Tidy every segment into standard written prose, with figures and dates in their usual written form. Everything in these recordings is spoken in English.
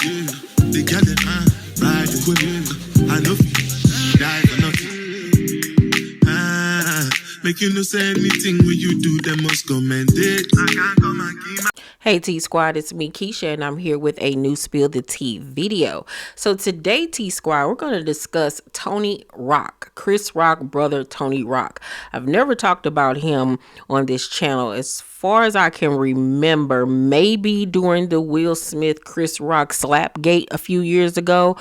They got it, ride the whip. I know you die for nothing. Make you no say anything when you do, they must commend it. I can't come and keep my... Hey T Squad, it's me Keisha and I'm here with a new Spill the Tea video. So today T Squad, we're going to discuss Tony Rock, Chris Rock brother Tony Rock. I've never talked about him on this channel as far as I can remember, maybe during the Will Smith Chris Rock slapgate a few years ago.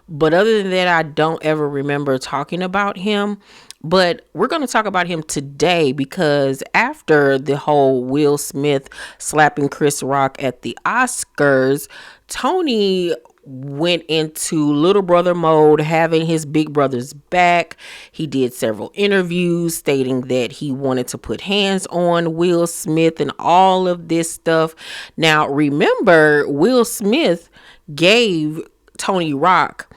But other than that, I don't ever remember talking about him. But we're going to talk about him today because after the whole Will Smith slapping Chris Rock at the Oscars, Tony went into little brother mode, having his big brother's back. He did several interviews stating that he wanted to put hands on Will Smith and all of this stuff. Now, remember, Will Smith gave Tony Rock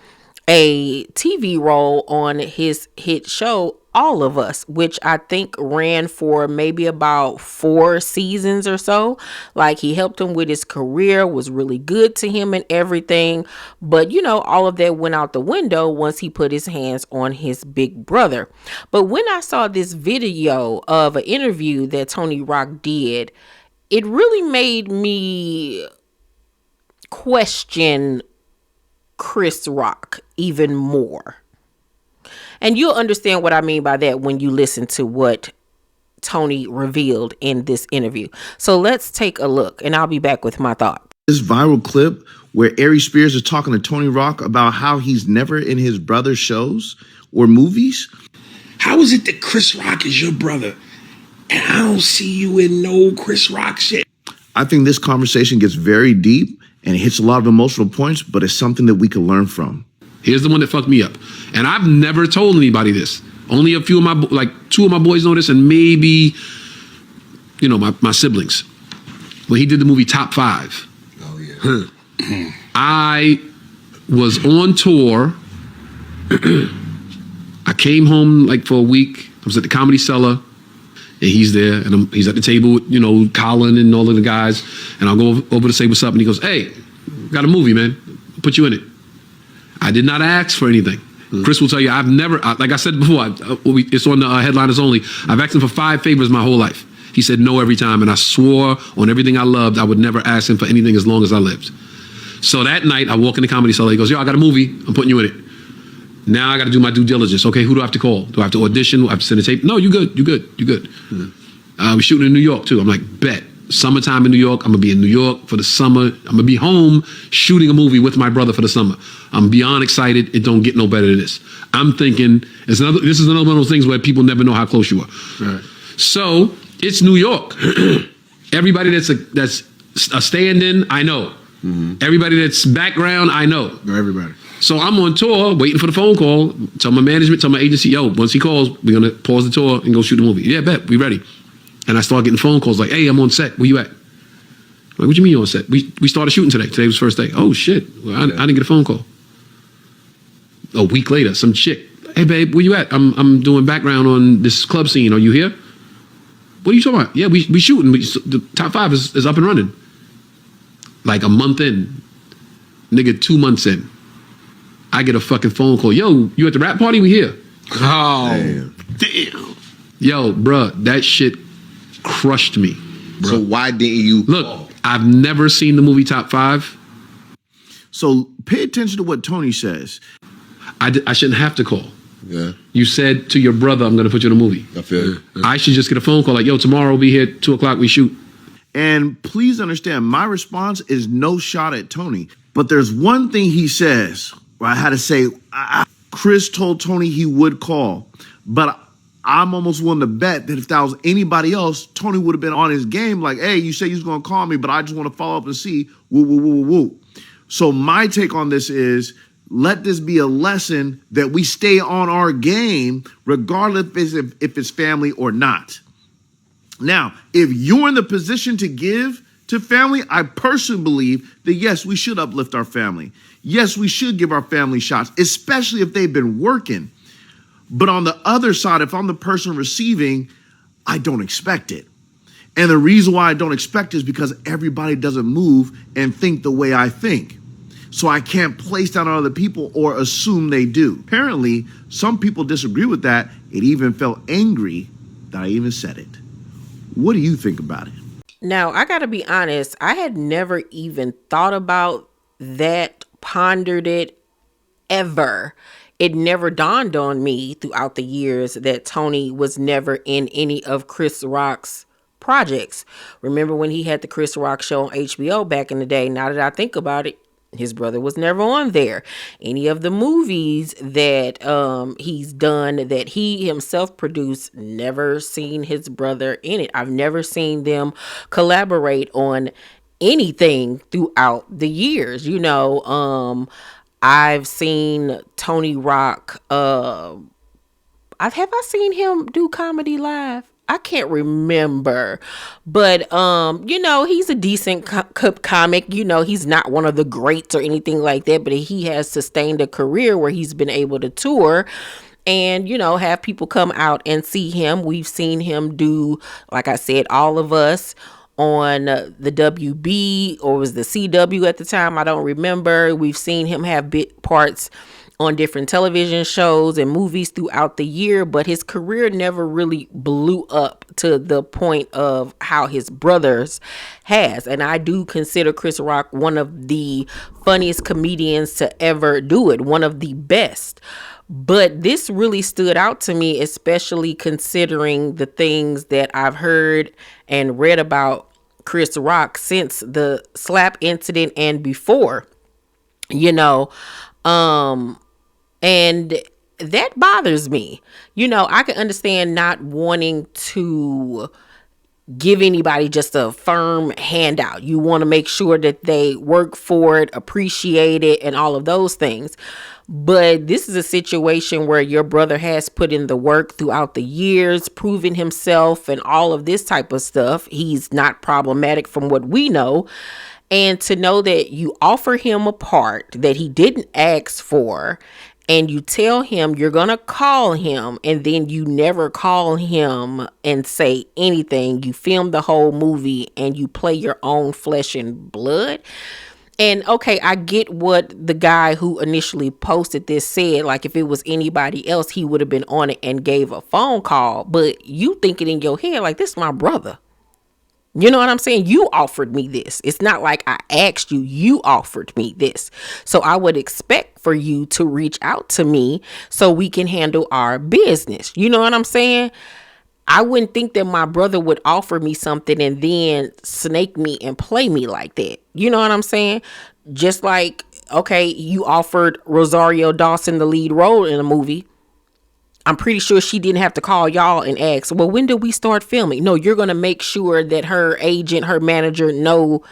a TV role on his hit show, All of Us, which I think ran for maybe about 4 seasons or so. Like, he helped him with his career, was really good to him and everything. But, you know, all of that went out the window once he put his hands on his big brother. But when I saw this video of an interview that Tony Rock did, it really made me question Chris Rock even more. And you'll understand what I mean by that when you listen to what Tony revealed in this interview. So let's take a look and I'll be back with my thoughts. This viral clip where Ari Spears is talking to Tony Rock about how he's never in his brother's shows or movies. How is it that Chris Rock is your brother and I don't see you in no Chris Rock shit? I think this conversation gets very deep and it hits a lot of emotional points, but it's something that we can learn from. Here's the one that fucked me up. And I've never told anybody this. Only a few of my, 2 of my boys know this, and maybe, you know, my siblings. When he did the movie Top 5. Oh, yeah. I was on tour. I came home like for a week. I was at the Comedy Cellar. And he's there, and he's at the table with, you know, Colin and all of the guys. And I'll go over to say what's up, and he goes, "Hey, got a movie, man. Put you in it." I did not ask for anything. Chris will tell you, I've never, like I said before, it's on the Headliners Only. I've asked him for 5 favors my whole life. He said no every time, and I swore on everything I loved I would never ask him for anything as long as I lived. So that night, I walk in the Comedy Cellar. He goes, "Yo, I got a movie. I'm putting you in it. Now I got to do my due diligence. Okay, who do I have to call? Do I have to audition? Do I have to send a tape?" "No, you good. You good. You good." We're shooting in New York too. I'm like, "Bet. Summertime in New York. I'm gonna be in New York for the summer. I'm gonna be home shooting a movie with my brother for the summer. I'm beyond excited. It don't get no better than this." I'm thinking this is another one of those things where people never know how close you are. Right. So it's New York. Everybody that's a stand-in, I know. Everybody that's background, I know. Everybody. So I'm on tour, waiting for the phone call. Tell my management, tell my agency, "Yo, once he calls, we're gonna pause the tour and go shoot the movie." "Yeah, bet, we ready." And I start getting phone calls like, "Hey, I'm on set. Where you at?" I'm like, "What you mean you on set? We started shooting today. Today was the first day." "Oh shit, well, I didn't get a phone call." A week later, some chick, "Hey babe, where you at? I'm doing background on this club scene. Are you here?" "What are you talking about?" "Yeah, we shooting. The Top 5 is up and running." Like a month in, nigga, 2 months in, I get a fucking phone call. "Yo, you at the rap party? We here." Oh, Damn. Yo, bruh, that shit crushed me. Bruh. So why didn't you Look, I've never seen the movie Top 5. So pay attention to what Tony says. I shouldn't have to call. Yeah. You said to your brother, "I'm going to put you in a movie." I feel you. I should just get a phone call like, "Yo, tomorrow we'll be here at 2 o'clock, we shoot." And please understand, my response is no shot at Tony. But there's one thing he says where I had to say, Chris told Tony he would call. But I'm almost willing to bet that if that was anybody else, Tony would have been on his game like, "Hey, you say you was going to call me, but I just want to follow up and see, woo, woo, woo, woo, woo." So my take on this is, let this be a lesson that we stay on our game, regardless if it's family or not. Now, if you're in the position to give to family, I personally believe that yes, we should uplift our family. Yes, we should give our family shots, especially if they've been working. But on the other side, if I'm the person receiving, I don't expect it. And the reason why I don't expect it is because everybody doesn't move and think the way I think. so I can't place that on other people or assume they do. Apparently, some people disagree with that. It even felt angry that I even said it. What do you think about it? Now, I got to be honest, I had never even thought about that, pondered it ever. It never dawned on me throughout the years that Tony was never in any of Chris Rock's projects. Remember when he had the Chris Rock show on HBO back in the day? Now that I think about it, his brother was never on there. Any of the movies that he's done that he himself produced, never seen his brother in it. I've never seen them collaborate on anything throughout the years. I've seen Tony Rock. Have I seen him do comedy live? I can't remember, but he's a decent comic. He's not one of the greats or anything like that, but he has sustained a career where he's been able to tour and have people come out and see him. We've seen him do, like I said, All of Us on the WB, or was the CW at the time, I don't remember. We've seen him have bit parts on different television shows and movies throughout the year, but his career never really blew up to the point of how his brothers has. And I do consider Chris Rock one of the funniest comedians to ever do it, one of the best. But this really stood out to me, especially considering the things that I've heard and read about Chris Rock since the slap incident and before, and that bothers me. I can understand not wanting to give anybody just a firm handout. You want to make sure that they work for it, appreciate it, and all of those things. But this is a situation where your brother has put in the work throughout the years, proven himself and all of this type of stuff. He's not problematic from what we know. And to know that you offer him a part that he didn't ask for, and you tell him you're going to call him, and then you never call him and say anything. You film the whole movie and you play your own flesh and blood. And okay, I get what the guy who initially posted this said. Like, if it was anybody else, he would have been on it and gave a phone call. But you think it in your head, like, this is my brother. You know what I'm saying? You offered me this. It's not like I asked you. You offered me this. So I would expect for you to reach out to me so we can handle our business. You know what I'm saying? I wouldn't think that my brother would offer me something and then snake me and play me like that. You know what I'm saying? Just like, okay, you offered Rosario Dawson the lead role in a movie. I'm pretty sure she didn't have to call y'all and ask, well, when do we start filming? No, you're going to make sure that her agent, her manager know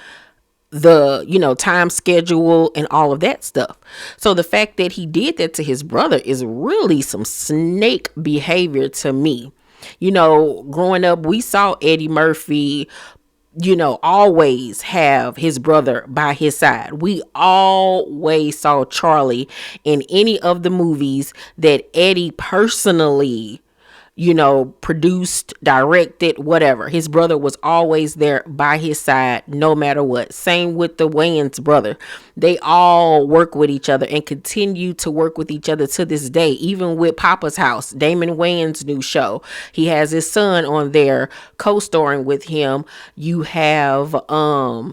the, time schedule and all of that stuff. So the fact that he did that to his brother is really some snake behavior to me. Growing up, we saw Eddie Murphy, always have his brother by his side. We always saw Charlie in any of the movies that Eddie personally, produced, directed, whatever. His brother was always there by his side, no matter what. Same with the Wayans brother. They all work with each other and continue to work with each other to this day. Even with Papa's House, Damon Wayans' new show, he has his son on there co-starring with him. You have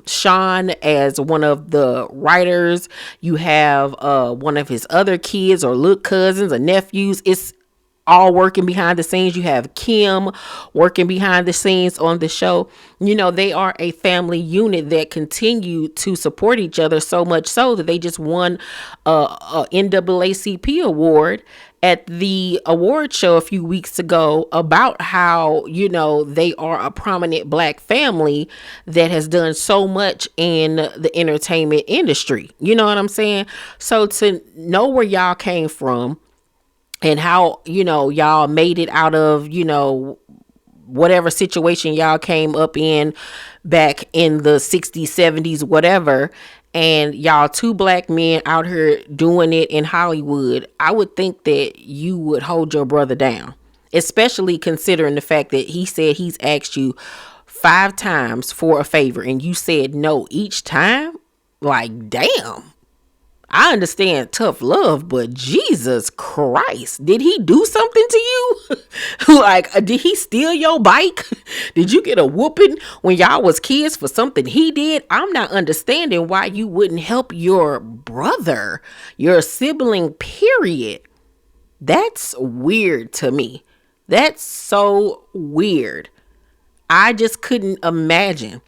Sean as one of the writers. You have one of his other kids or little cousins or nephews. It's all working behind the scenes. You have Kim working behind the scenes on the show. They are a family unit that continue to support each other, so much so that they just won a NAACP award at the award show a few weeks ago about how, they are a prominent Black family that has done so much in the entertainment industry. You know what I'm saying? So to know where y'all came from, and how, y'all made it out of, whatever situation y'all came up in back in the 60s, 70s, whatever. And y'all two Black men out here doing it in Hollywood. I would think that you would hold your brother down, especially considering the fact that he said he's asked you 5 times for a favor and you said no each time. Like, damn. I understand tough love, but Jesus Christ, did he do something to you? Like, did he steal your bike? Did you get a whooping when y'all was kids for something he did? I'm not understanding why you wouldn't help your brother, your sibling, period. That's weird to me. That's so weird. I just couldn't imagine.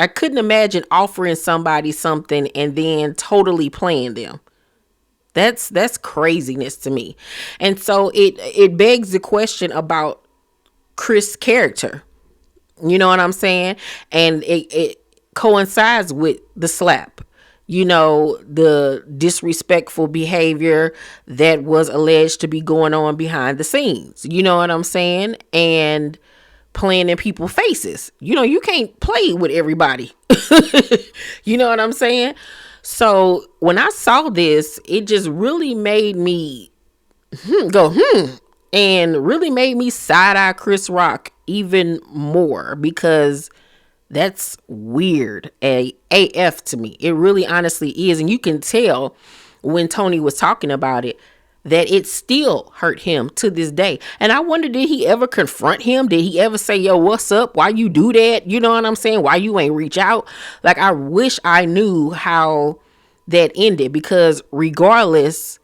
I couldn't imagine offering somebody something and then totally playing them. That's craziness to me. And so it begs the question about Chris' character. You know what I'm saying? And it coincides with the slap. You know, the disrespectful behavior that was alleged to be going on behind the scenes. You know what I'm saying? And playing in people's faces. You know, you can't play with everybody. You know what I'm saying? So when I saw this, it just really made me go, and really made me side eye Chris Rock even more, because that's weird. AF to me. It really honestly is. And you can tell when Tony was talking about it that it still hurt him to this day. And I wonder, did he ever confront him? Did he ever say, yo, what's up? Why you do that? You know what I'm saying? Why you ain't reach out? Like, I wish I knew how that ended, because regardless,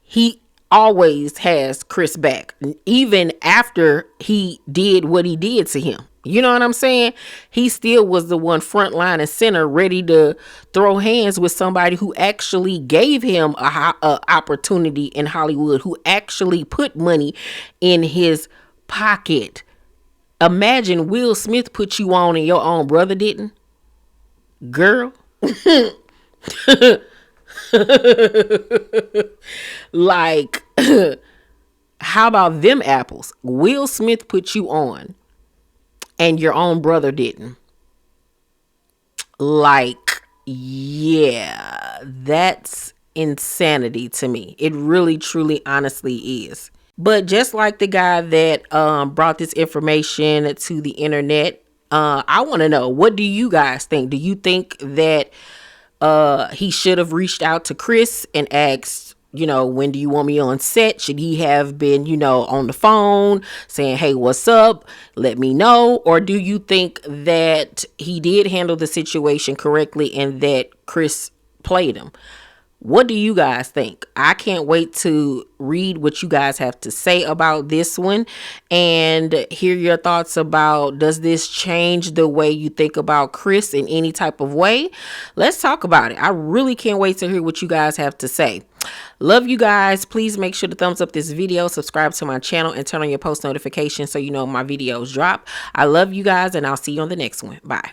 he always has Chris back, even after he did what he did to him. You know what I'm saying? He still was the one front line and center, ready to throw hands with somebody who actually gave him a opportunity in Hollywood, who actually put money in his pocket. Imagine Will Smith put you on and your own brother didn't. Girl. Like, how about them apples? Will Smith put you on and your own brother didn't. Like, yeah, that's insanity to me. It really, truly, honestly is. But just like the guy that brought this information to the internet, I want to know, what do you guys think? Do you think that he should have reached out to Chris and asked, you know, when do you want me on set? Should he have been, you know, on the phone saying, hey, what's up? Let me know. Or do you think that he did handle the situation correctly and that Chris played him? What do you guys think? I can't wait to read what you guys have to say about this one and hear your thoughts about, does this change the way you think about Chris in any type of way? Let's talk about it. I really can't wait to hear what you guys have to say. Love you guys. Please make sure to thumbs up this video, subscribe to my channel, and turn on your post notifications so you know my videos drop. I love you guys, and I'll see you on the next one. Bye.